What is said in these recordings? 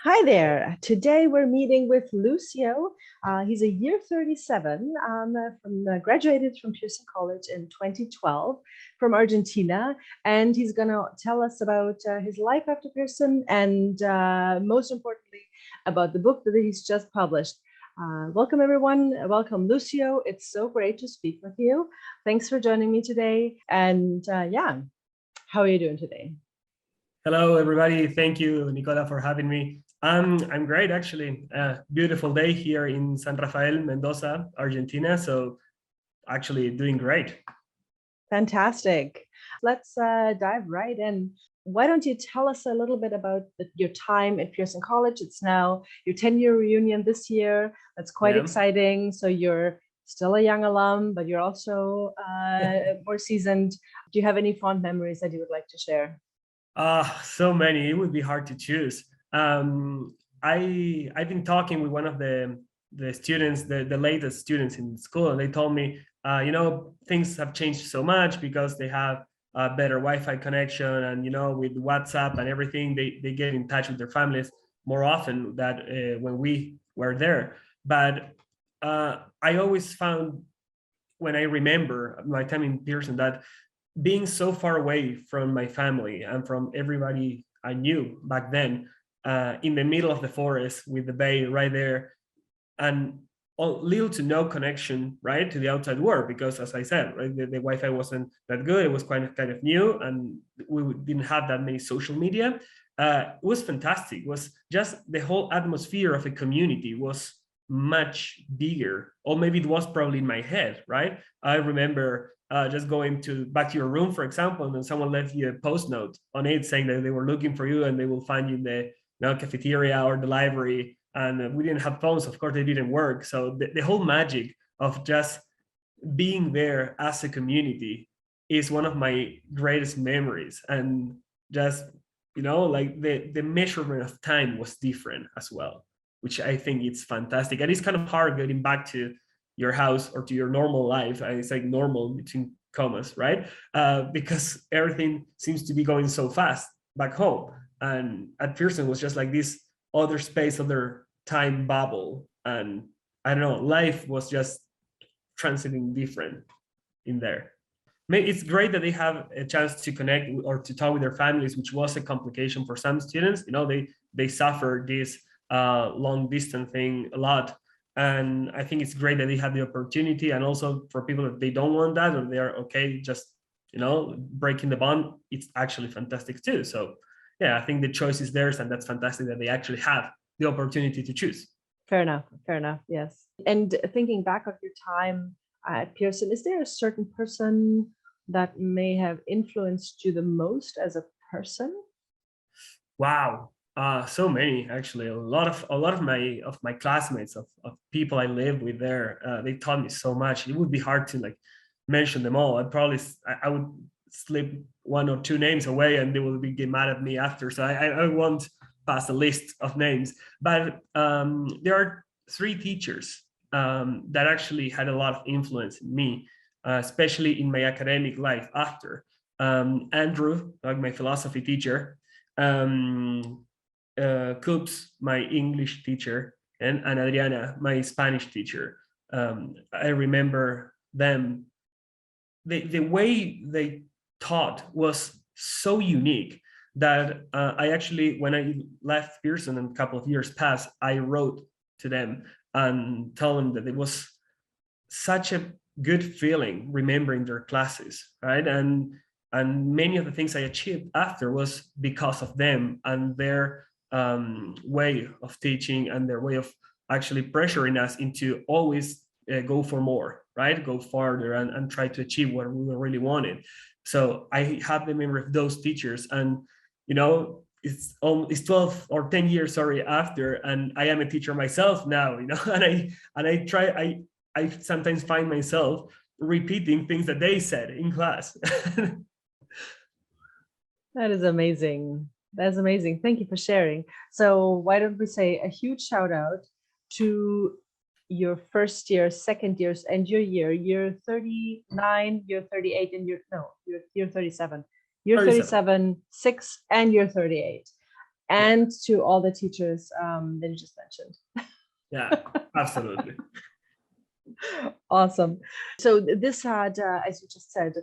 Hi there. Today we're meeting with Lucio. He's a year 37, graduated from Pearson College in 2012 from Argentina. And he's going to tell us about his life after Pearson and most importantly, about the book that he's just published. Welcome, everyone. Welcome, Lucio. It's so great to speak with you. Thanks for joining me today. And yeah, how are you doing today? Hello, everybody. Thank you, Nicola, for having me. I'm great, actually. Beautiful day here in San Rafael, Mendoza, Argentina. So actually doing great. Fantastic. Let's dive right in. Why don't you tell us a little bit about your time at Pearson College? It's now your 10-year reunion this year. That's quite exciting. So you're still a young alum, but you're also more seasoned. Do you have any fond memories that you would like to share? So many. It would be hard to choose. I've been talking with one of the students, the latest students in school, and they told me, things have changed so much because they have a better Wi-Fi connection, and with WhatsApp and everything, they get in touch with their families more often than when we were there. But I always found, when I remember my time in Pearson, that being so far away from my family and from everybody I knew back then, in the middle of the forest with the bay right there, and little to no connection, right, to the outside world, because as I said, right, the Wi-Fi wasn't that good. It was kind of new, and we didn't have that many social media. It was fantastic. It was just the whole atmosphere of a community was much bigger, or maybe it was probably in my head, right? I remember just going back to your room, for example, and then someone left you a post note on it saying that they were looking for you and they will find you in the cafeteria or the library. And we didn't have phones, of course, they didn't work. So the whole magic of just being there as a community is one of my greatest memories. And just, like the measurement of time was different as well, which I think it's fantastic. And it's kind of hard getting back to your house or to your normal life. And it's like normal between commas, right? Because everything seems to be going so fast back home. And at Pearson was just like this other space, other time bubble. And I don't know, life was just transiting different in there. It's great that they have a chance to connect or to talk with their families, which was a complication for some students. They suffer this long distance thing a lot. And I think it's great that they have the opportunity. And also for people that they don't want that, or they're okay just breaking the bond, it's actually fantastic too. So yeah, I think the choice is theirs, and that's fantastic that they actually have the opportunity to choose. Fair enough, yes. And thinking back of your time at Pearson, is there a certain person that may have influenced you the most as a person? Wow, so many, actually. A lot of my classmates, of people I live with there, they taught me so much. It would be hard to mention them all. I would slip one or two names away, and they will get mad at me after. So I won't pass a list of names. But there are three teachers that actually had a lot of influence in me, especially in my academic life after. Andrew, like my philosophy teacher, Coops, my English teacher, and Adriana, my Spanish teacher. I remember them. The way they taught was so unique that I actually, when I left Pearson and a couple of years passed, I wrote to them and tell them that it was such a good feeling remembering their classes, right? And many of the things I achieved after was because of them and their way of teaching and their way of actually pressuring us into always go for more, right? Go farther and try to achieve what we really wanted. So I have the memory of those teachers, and it's 12 or 10 years, sorry, after, and I am a teacher myself now, and I sometimes find myself repeating things that they said in class. That is amazing. That's amazing. Thank you for sharing. So why don't we say a huge shout out to your first year, second years, and your year 39, year 38, and year 37. Year 37, 6, and year 38. and to all the teachers that you just mentioned. Yeah, absolutely. Awesome. So this had, as you just said,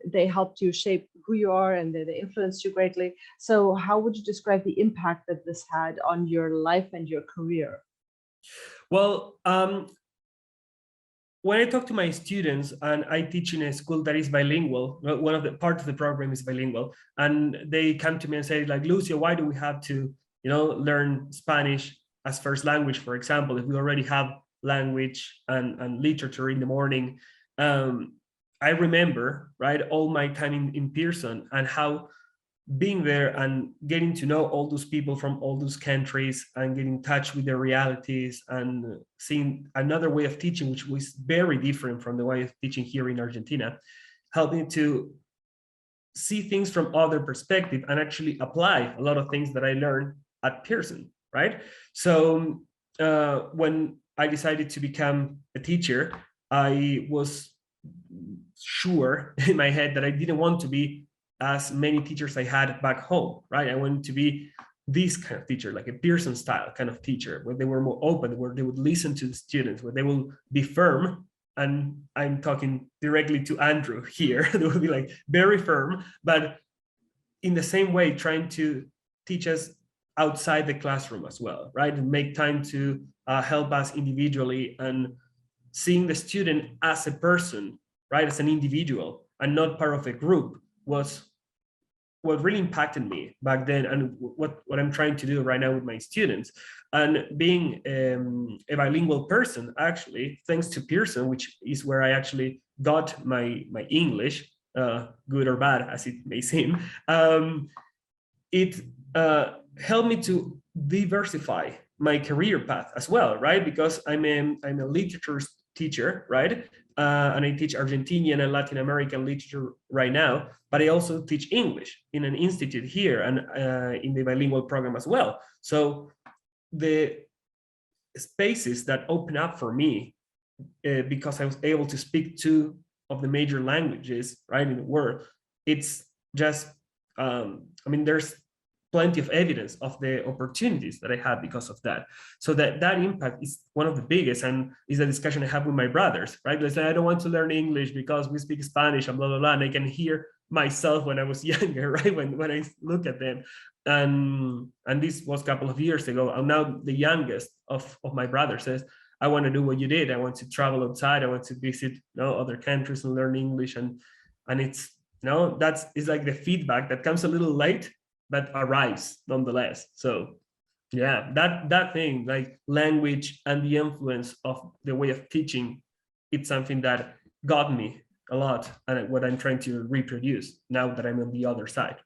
they helped you shape who you are, and they influenced you greatly. So how would you describe the impact that this had on your life and your career? Well, when I talk to my students, and I teach in a school that is bilingual, one of the part of the program is bilingual, and they come to me and say, like, Lucio, why do we have to, learn Spanish as first language, for example, if we already have language and literature in the morning? I remember, right, all my time in Pearson, and how being there and getting to know all those people from all those countries and getting in touch with their realities and seeing another way of teaching, which was very different from the way of teaching here in Argentina, helped me to see things from other perspective and actually apply a lot of things that I learned at Pearson, right? So when I decided to become a teacher, I was sure in my head that I didn't want to be as many teachers I had back home, right? I wanted to be this kind of teacher, like a Pearson style kind of teacher, where they were more open, where they would listen to the students, where they will be firm. And I'm talking directly to Andrew here. They will be like very firm, but in the same way, trying to teach us outside the classroom as well, right? And make time to help us individually, and seeing the student as a person, right, as an individual and not part of a group, was what really impacted me back then, and what I'm trying to do right now with my students. And being a bilingual person, actually, thanks to Pearson, which is where I actually got my English, good or bad as it may seem, it helped me to diversify my career path as well, right? Because I'm a literature teacher, right? And I teach Argentinian and Latin American literature right now, but I also teach English in an institute here, and in the bilingual program as well. So the spaces that open up for me, because I was able to speak two of the major languages, right, in the world, it's just, I mean, there's plenty of evidence of the opportunities that I had because of that. So that impact is one of the biggest, and is a discussion I have with my brothers, right? They say, I don't want to learn English because we speak Spanish and blah, blah, blah. And I can hear myself when I was younger, right? When I look at them. And this was a couple of years ago. And now the youngest of my brothers says, I want to do what you did. I want to travel outside. I want to visit, other countries and learn English. And it's, that's is like the feedback that comes a little late, but arrives nonetheless. So yeah, that thing, like language and the influence of the way of teaching, it's something that got me a lot, and what I'm trying to reproduce now that I'm on the other side.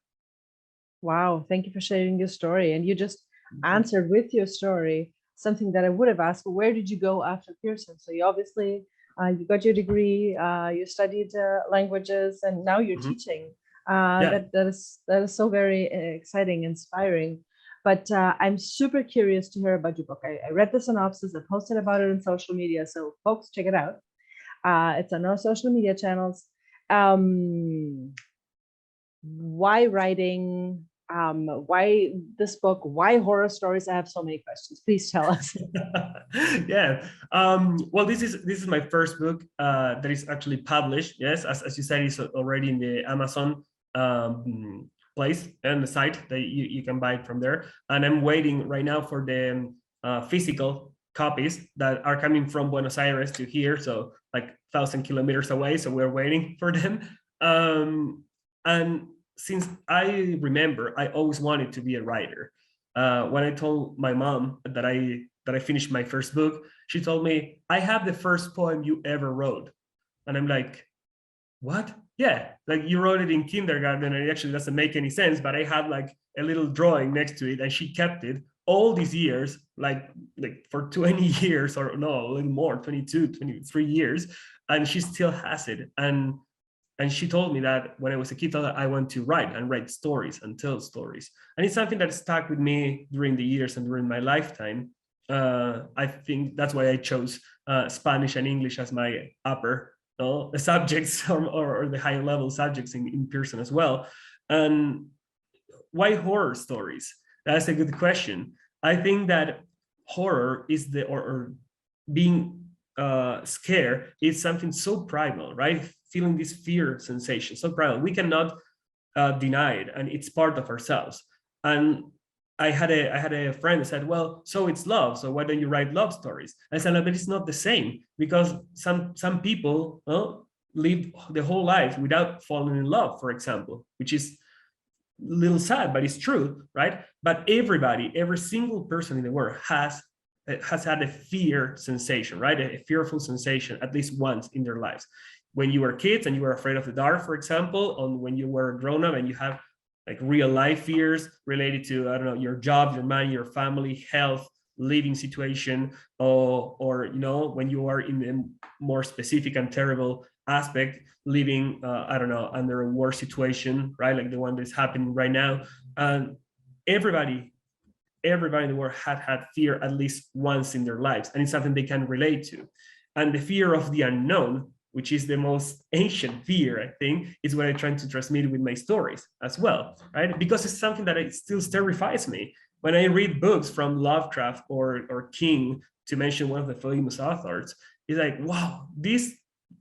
Wow, thank you for sharing your story. And you just answered with your story something that I would have asked. But where did you go after Pearson? So you obviously you got your degree, you studied languages, and now you're teaching. Yeah. That is so very exciting, inspiring. But I'm super curious to hear about your book. I read the synopsis. I posted about it on social media, so folks, check it out. It's on our social media channels. Why writing? Why this book? Why horror stories? I have so many questions. Please tell us. Yeah. Well, this is my first book that is actually published. Yes, as you said, it's already in the Amazon place and the site that you can buy it from there. And I'm waiting right now for the physical copies that are coming from Buenos Aires to here, so like 1,000 kilometers away. So we're waiting for them. And since I remember, I always wanted to be a writer. When I told my mom that I finished my first book, she told me, I have the first poem you ever wrote. And I'm like, what? Yeah, like you wrote it in kindergarten, and it actually doesn't make any sense, but I had like a little drawing next to it, and she kept it all these years, like for 20 years, or no, a little more, 22, 23 years, and she still has it. And she told me that when I was a kid, I want to write stories and tell stories. And it's something that stuck with me during the years and during my lifetime. I think that's why I chose Spanish and English as my upper subjects, or the higher level subjects in Pearson as well. And why horror stories? That's a good question. I think that horror is or being scared is something so primal, right? Feeling this fear sensation, so primal. We cannot deny it, and it's part of ourselves. And I had a friend who said, "Well, so it's love. So why don't you write love stories?" I said, "No, but it's not the same because some people live the whole life without falling in love, for example, which is a little sad, but it's true, right? But everybody, every single person in the world has had a fear sensation, right? A fearful sensation at least once in their lives. When you were kids and you were afraid of the dark, for example, or when you were grown up and you have like real life fears related to, I don't know, your job, your money, your family, health, living situation, or when you are in a more specific and terrible aspect, living, I don't know, under a war situation, right? Like the one that's happening right now. And everybody in the world had fear at least once in their lives, and it's something they can relate to. And the fear of the unknown, which is the most ancient fear, I think, is what I try to transmit with my stories as well, right? Because it's something that it still terrifies me. When I read books from Lovecraft or King, to mention one of the famous authors, it's like, wow, this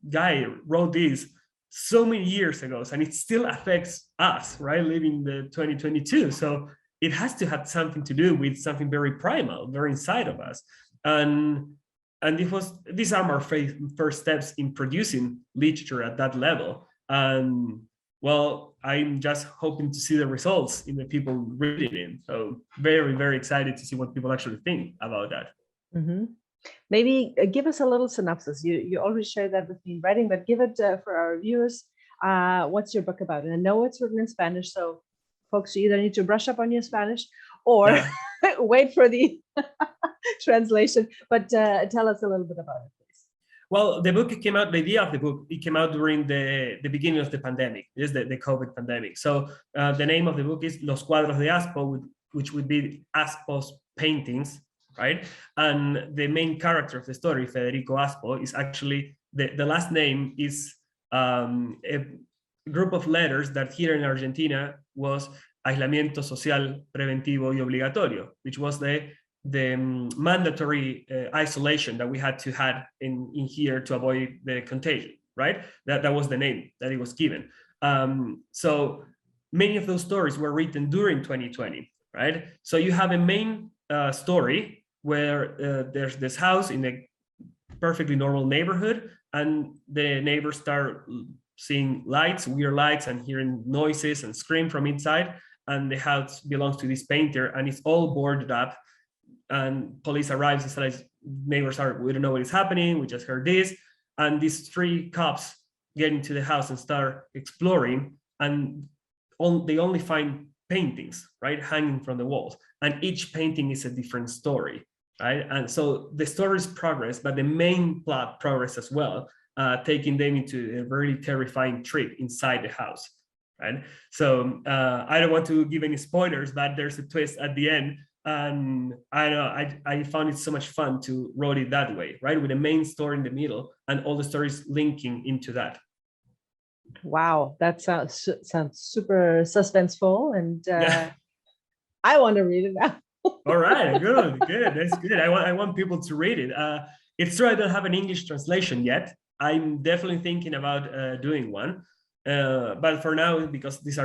guy wrote this so many years ago, and it still affects us, right? Living the 2022. So it has to have something to do with something very primal, very inside of us. And these are my first steps in producing literature at that level. And well, I'm just hoping to see the results in the people reading it. So very, very excited to see what people actually think about that. Mm-hmm. Maybe give us a little synopsis. You already shared that with me in writing, but give it for our viewers. What's your book about? And I know it's written in Spanish, so folks, you either need to brush up on your Spanish or wait for the translation. But tell us a little bit about it, please. Well, the idea of the book, it came out during the beginning of the pandemic, is the COVID pandemic. So the name of the book is Los Cuadros de Aspo, which would be Aspo's paintings, right? And the main character of the story, Federico Aspo, is actually, the last name is a group of letters that here in Argentina was aislamiento social preventivo y obligatorio, which was the mandatory isolation that we had to have in here to avoid the contagion, right? That was the name that it was given. So many of those stories were written during 2020, right? So you have a main story where there's this house in a perfectly normal neighborhood, and the neighbors start seeing lights, weird lights, and hearing noises and scream from inside. And the house belongs to this painter, and it's all boarded up. And police arrives and says, neighbors we don't know what is happening, we just heard this. And these three cops get into the house and start exploring, and they only find paintings, right, hanging from the walls. And each painting is a different story, right? And so the stories progress, but the main plot progress as well, taking them into a very terrifying trip inside the house, right? So I don't want to give any spoilers, but there's a twist at the end. And I know I found it so much fun to write it that way, right? With the main story in the middle and all the stories linking into that. Wow, that sounds super suspenseful, and I want to read it now. All right, good. That's good. I want people to read it. It's true I don't have an English translation yet. I'm definitely thinking about doing one, but for now, because this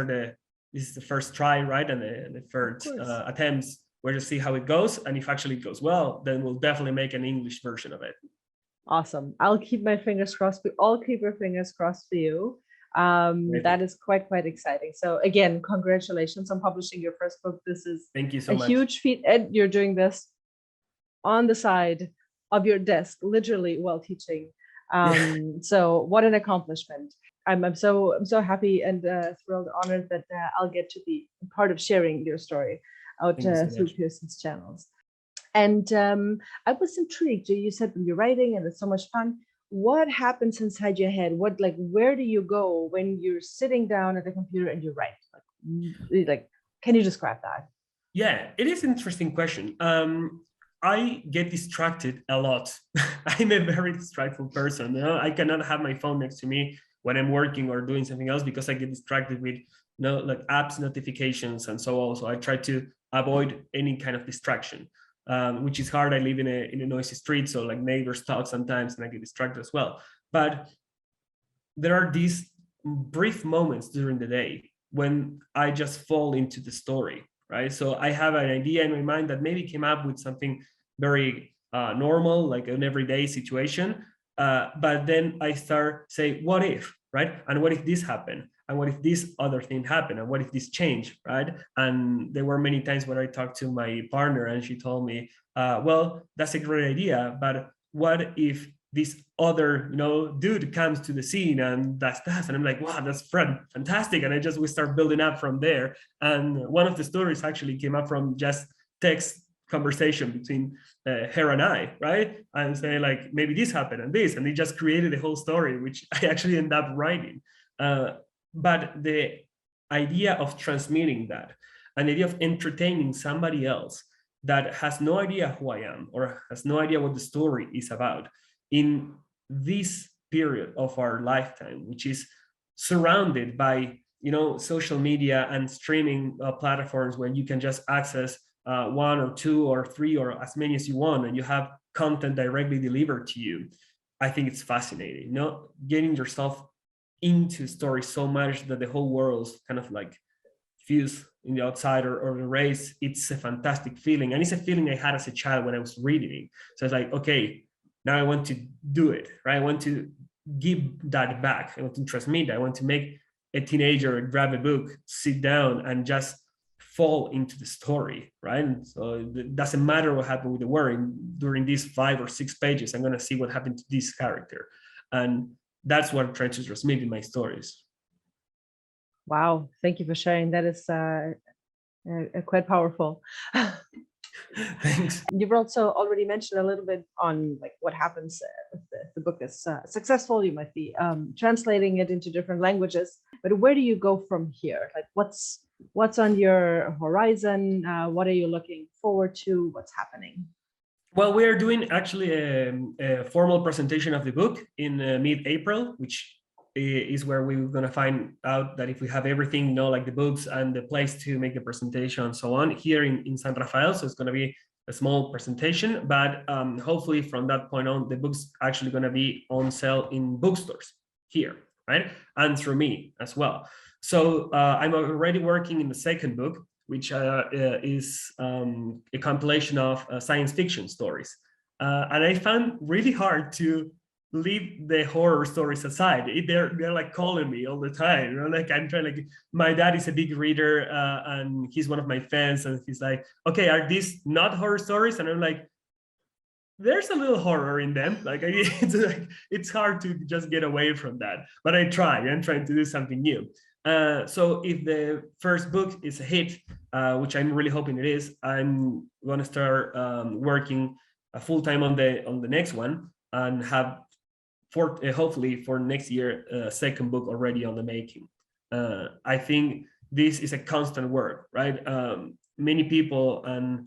is the first try, right, and the first attempts. We'll just see how it goes, and if actually it goes well, then we'll definitely make an English version of it. Awesome. I'll keep my fingers crossed. We all keep our fingers crossed for you. That is quite exciting. So again, congratulations on publishing your first book. This is thank you so much. Huge feat. Ed, you're doing this on the side of your desk, literally while teaching. So what an accomplishment. I'm so happy and thrilled, honored that I'll get to be part of sharing your story out through Pearson's channels. And I was intrigued. You said when you're writing and it's so much fun. What happens inside your head? Where do you go when you're sitting down at the computer and you write? Like, can you describe that? Yeah, it is an interesting question. I get distracted a lot. I'm a very distracted person. I cannot have my phone next to me when I'm working or doing something else because I get distracted with like apps notifications and so on. So I try to avoid any kind of distraction, which is hard. I live in a noisy street, so like neighbors talk sometimes and I get distracted as well. But there are these brief moments during the day when I just fall into the story, right? So I have an idea in my mind that maybe came up with something very normal, like an everyday situation. But then I start say, what if, right? And what if this happened? And what if this other thing happened? And what if this changed, right? And there were many times when I talked to my partner and she told me, well, that's a great idea, but what if this other dude comes to the scene and that's that, and I'm like, wow, that's fantastic. And we start building up from there. And one of the stories actually came up from just text conversation between her and I, right? And say like, maybe this happened and this, and they just created a whole story which I actually end up writing. But the idea of transmitting that, an idea of entertaining somebody else that has no idea who I am or has no idea what the story is about in this period of our lifetime, which is surrounded by social media and streaming platforms where you can just access one or two or three or as many as you want, and you have content directly delivered to you. I think it's fascinating, getting yourself into stories so much that the whole world's kind of like fused in the outside or the race. It's a fantastic feeling, and it's a feeling I had as a child when I was reading it. So it's like, okay, now I want to do it, right? I want to give that back. I want to transmit that. I want to make a teenager grab a book, sit down, and just fall into the story, right? And so it doesn't matter what happened with the word. During these 5 or 6 pages, I'm going to see what happened to this character. And that's what I'm trying to transmit in my stories. Wow, thank you for sharing. That is quite powerful. Thanks. You've also already mentioned a little bit on like what happens if the book is successful. You might be translating it into different languages, but where do you go from here? Like what's on your horizon? What are you looking forward to? What's happening? Well, we are doing actually a formal presentation of the book in mid-April, which is where we're going to find out that if we have everything, like the books and the place to make the presentation and so on here in San Rafael. So it's going to be a small presentation, but hopefully from that point on, the book's actually going to be on sale in bookstores here, right? And through me as well. So I'm already working in the second book, which is a compilation of science fiction stories. And I found really hard to leave the horror stories aside. They're like calling me all the time. Like I'm trying, like my dad is a big reader and he's one of my fans, and he's like, okay, are these not horror stories? And I'm like, there's a little horror in them. Like it's hard to just get away from that, but I'm trying to do something new. So if the first book is a hit, which I'm really hoping it is, I'm going to start working full-time on the next one, and have hopefully for next year second book already on the making. I think this is a constant work, right? Many people, and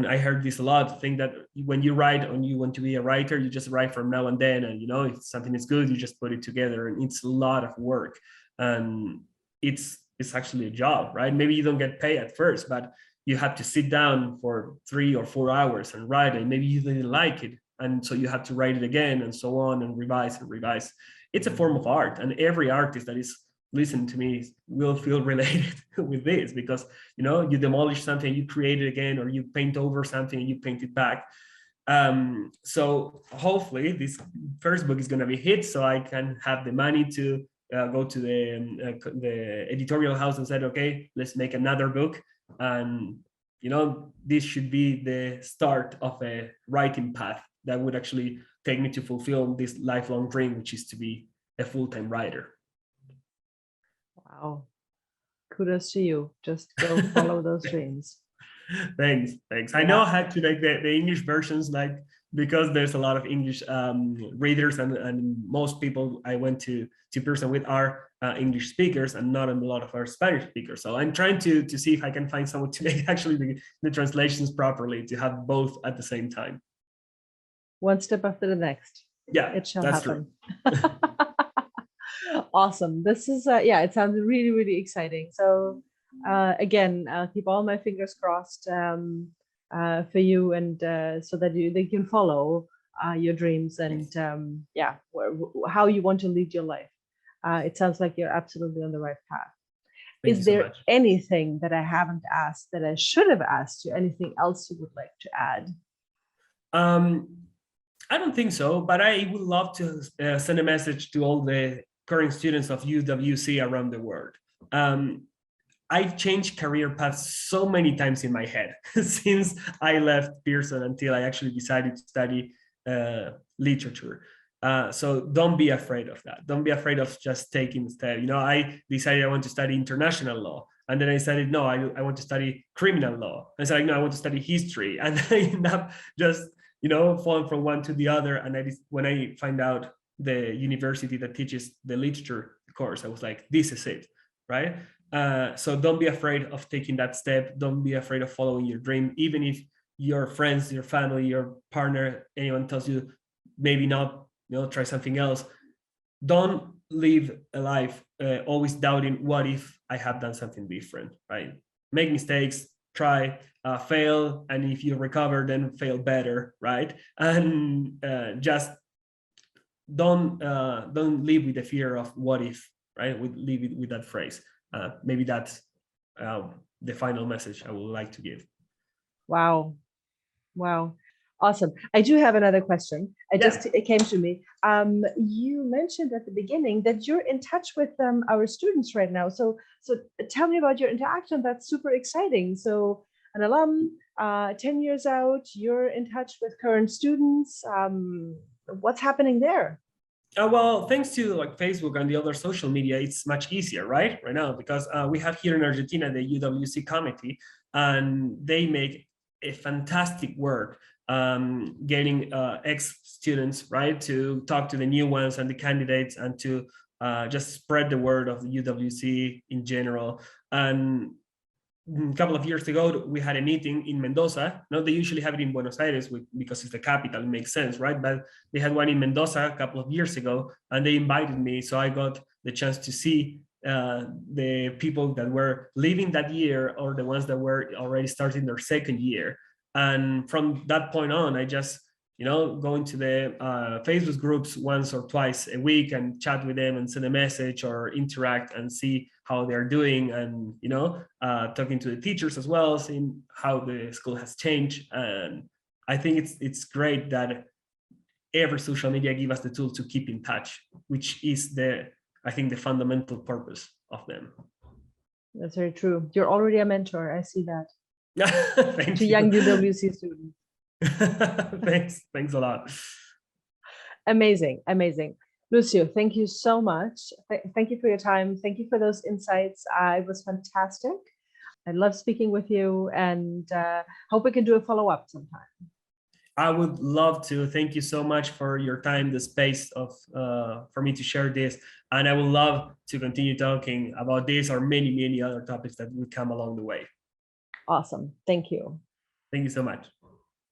I heard this a lot, think that when you write and you want to be a writer, you just write from now and then, and if something is good, you just put it together, and it's a lot of work. And it's actually a job, right? Maybe you don't get paid at first, but you have to sit down for 3 or 4 hours and write it. Maybe you didn't like it, and so you have to write it again, and so on, and revise and revise. It's a form of art, and every artist that is listening to me will feel related with this, because you demolish something, you create it again, or you paint over something and you paint it back. So hopefully this first book is going to be hit, so I can have the money to go to the editorial house and said, okay, let's make another book. And this should be the start of a writing path that would actually take me to fulfill this lifelong dream, which is to be a full-time writer. Wow, kudos to you. Just go follow those dreams. Thanks. I know I had to like the English versions, like because there's a lot of English readers, and most people I went to Pearson with are English speakers, and not a lot of our Spanish speakers. So I'm trying to see if I can find someone to make actually the translations properly, to have both at the same time. One step after the next. Yeah, it shall happen. Awesome. This is, yeah, it sounds really, really exciting. So, again, I'll keep all my fingers crossed for you, and so that they can follow your dreams and, yeah, how you want to lead your life. It sounds like you're absolutely on the right path. Thank you Is so there much. anything that I haven't asked that I should have asked you? Anything else you would like to add? Um, I don't think so, but I would love to send a message to all the current students of UWC around the world. I've changed career paths so many times in my head since I left Pearson until I actually decided to study literature. So don't be afraid of that. Don't be afraid of just taking the step. You know, I decided I want to study international law. And then I decided, no, I want to study criminal law. I said, no, I want to study history. And I end up just, you know, falling from one to the other. And when I find out the university that teaches the literature course, I was like, this is it, right? So don't be afraid of taking that step. Don't be afraid of following your dream, even if your friends, your family, your partner, anyone tells you maybe not, you know, try something else. Don't live a life always doubting, what if I have done something different, right? Make mistakes, try, fail, and if you recover, then fail better, right? And just don't live with the fear of what if, right? Live with that phrase. Maybe that's the final message I would like to give. Wow. Wow. Awesome. I do have another question. Yeah. It came to me. You mentioned at the beginning that you're in touch with our students right now. So tell me about your interaction. That's super exciting. So an alum, 10 years out, you're in touch with current students. What's happening there? Well, thanks to like Facebook and the other social media, it's much easier, right now, because we have here in Argentina the UWC committee, and they make a fantastic work getting ex-students, right, to talk to the new ones and the candidates, and to just spread the word of the UWC in general. And a couple of years ago, we had a meeting in Mendoza. No, they usually have it in Buenos Aires because it's the capital. It makes sense, right? But they had one in Mendoza a couple of years ago, and they invited me. So I got the chance to see the people that were leaving that year, or the ones that were already starting their second year. And from that point on, I just, you know, go into the Facebook groups once or twice a week and chat with them and send a message or interact and see how they're doing, and, you know, talking to the teachers as well, seeing how the school has changed. And I think it's great that every social media give us the tool to keep in touch, which is I think the fundamental purpose of them. That's very true. You're already a mentor. I see that. Thank To you. young UWC students. Thanks a lot. Amazing, amazing. Lucio, thank you so much. Thank you for your time. Thank you for those insights. It was fantastic. I love speaking with you, and hope we can do a follow-up sometime. I would love to. Thank you so much for your time, the space for me to share this. And I would love to continue talking about this or many other topics that would come along the way. Awesome. Thank you. Thank you so much.